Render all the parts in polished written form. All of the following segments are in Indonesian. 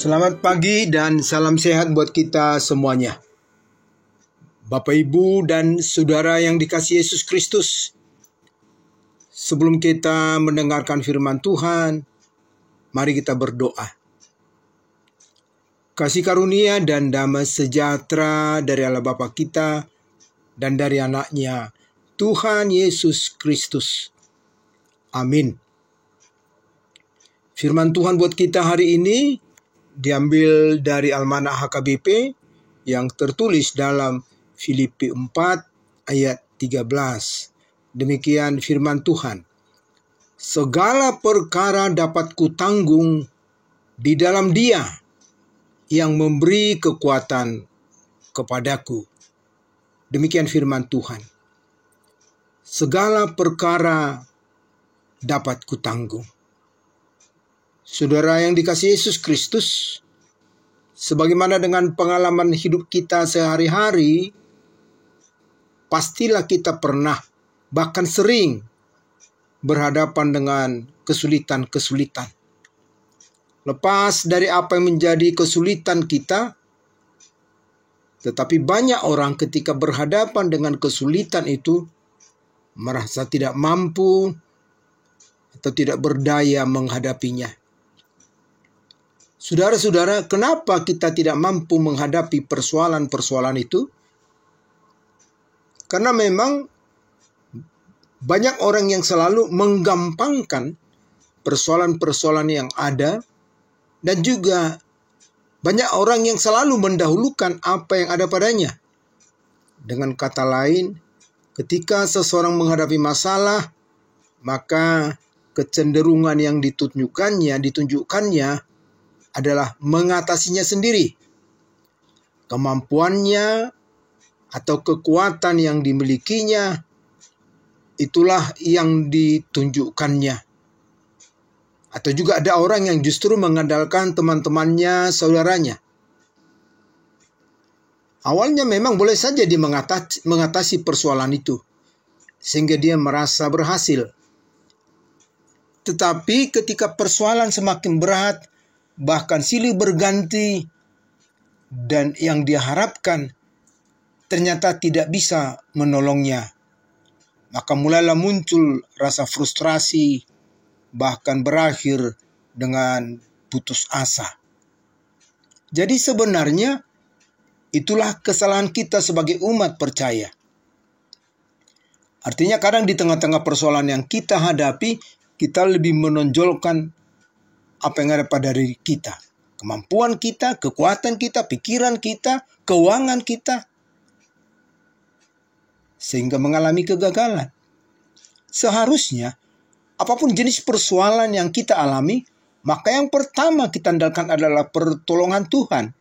Selamat pagi dan salam sehat buat kita semuanya. Bapak, Ibu, dan Saudara yang dikasihi Yesus Kristus. Sebelum kita mendengarkan firman Tuhan, mari kita berdoa. Kasih karunia dan damai sejahtera dari Allah Bapa kita dan dari anaknya, Tuhan Yesus Kristus. Amin. Firman Tuhan buat kita hari ini diambil dari Almanak HKBP yang tertulis dalam Filipi 4 ayat 13. Demikian firman Tuhan. Segala perkara dapat kutanggung di dalam Dia yang memberi kekuatan kepadaku. Demikian firman Tuhan. Segala perkara dapat kutanggung. Saudara yang dikasihi Yesus Kristus, sebagaimana dengan pengalaman hidup kita sehari-hari, pastilah kita pernah, bahkan sering, berhadapan dengan kesulitan-kesulitan. Lepas dari apa yang menjadi kesulitan kita, tetapi banyak orang ketika berhadapan dengan kesulitan itu, merasa tidak mampu atau tidak berdaya menghadapinya. Saudara-saudara, kenapa kita tidak mampu menghadapi persoalan-persoalan itu? Karena memang banyak orang yang selalu menggampangkan persoalan-persoalan yang ada, dan juga banyak orang yang selalu mendahulukan apa yang ada padanya. Dengan kata lain, ketika seseorang menghadapi masalah, maka kecenderungan yang ditunjukkannya adalah mengatasinya sendiri. Kemampuannya atau kekuatan yang dimilikinya, itulah yang ditunjukkannya. Atau juga ada orang yang justru mengandalkan teman-temannya, saudaranya. Awalnya memang boleh saja dia mengatasi persoalan itu, sehingga dia merasa berhasil. Tetapi ketika persoalan semakin berat, bahkan silih berganti, dan yang dia harapkan ternyata tidak bisa menolongnya, maka mulailah muncul rasa frustrasi, bahkan berakhir dengan putus asa. Jadi sebenarnya itulah kesalahan kita sebagai umat percaya. Artinya kadang di tengah-tengah persoalan yang kita hadapi, kita lebih menonjolkan apa yang ada pada diri kita. Kemampuan kita, kekuatan kita, pikiran kita, keuangan kita. Sehingga mengalami kegagalan. Seharusnya, apapun jenis persoalan yang kita alami, maka yang pertama kita andalkan adalah pertolongan Tuhan.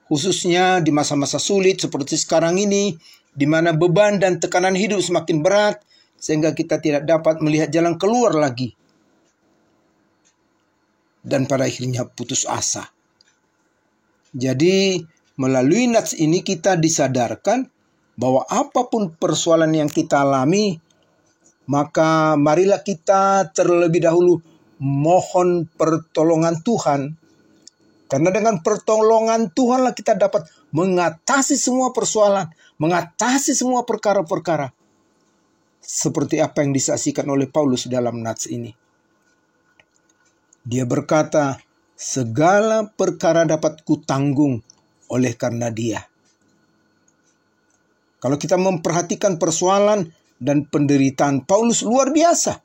Khususnya di masa-masa sulit seperti sekarang ini, di mana beban dan tekanan hidup semakin berat, sehingga kita tidak dapat melihat jalan keluar lagi. Dan pada akhirnya putus asa. Jadi melalui nats ini kita disadarkan bahwa apapun persoalan yang kita alami, maka marilah kita terlebih dahulu mohon pertolongan Tuhan. Karena dengan pertolongan Tuhanlah kita dapat mengatasi semua persoalan, mengatasi semua perkara-perkara. Seperti apa yang disaksikan oleh Paulus dalam nats ini. Dia berkata, segala perkara dapat kutanggung oleh karena Dia. Kalau kita memperhatikan persoalan dan penderitaan Paulus luar biasa.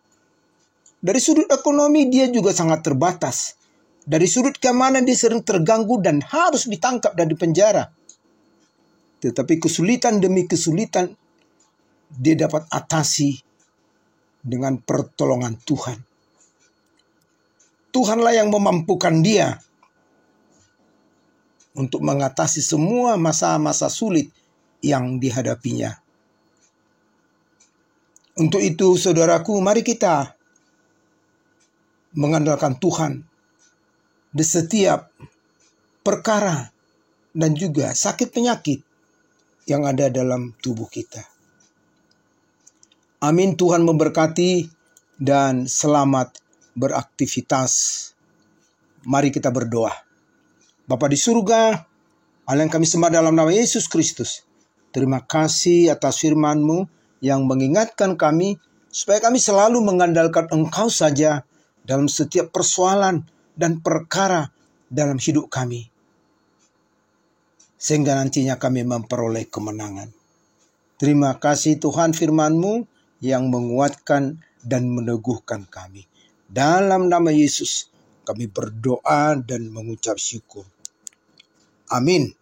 Dari sudut ekonomi dia juga sangat terbatas. Dari sudut keamanan dia sering terganggu dan harus ditangkap dan dipenjara. Tetapi kesulitan demi kesulitan dia dapat atasi dengan pertolongan Tuhan. Tuhanlah yang memampukan dia untuk mengatasi semua masa-masa sulit yang dihadapinya. Untuk itu, saudaraku, mari kita mengandalkan Tuhan di setiap perkara dan juga sakit penyakit yang ada dalam tubuh kita. Amin. Tuhan memberkati dan selamat beraktivitas. Mari kita berdoa. Bapa di surga, Allah yang kami sembah dalam nama Yesus Kristus, terima kasih atas firman-Mu yang mengingatkan kami supaya kami selalu mengandalkan Engkau saja dalam setiap persoalan dan perkara dalam hidup kami, sehingga nantinya kami memperoleh kemenangan. Terima kasih Tuhan, firman-Mu yang menguatkan dan meneguhkan kami. Dalam nama Yesus kami berdoa dan mengucap syukur. Amin.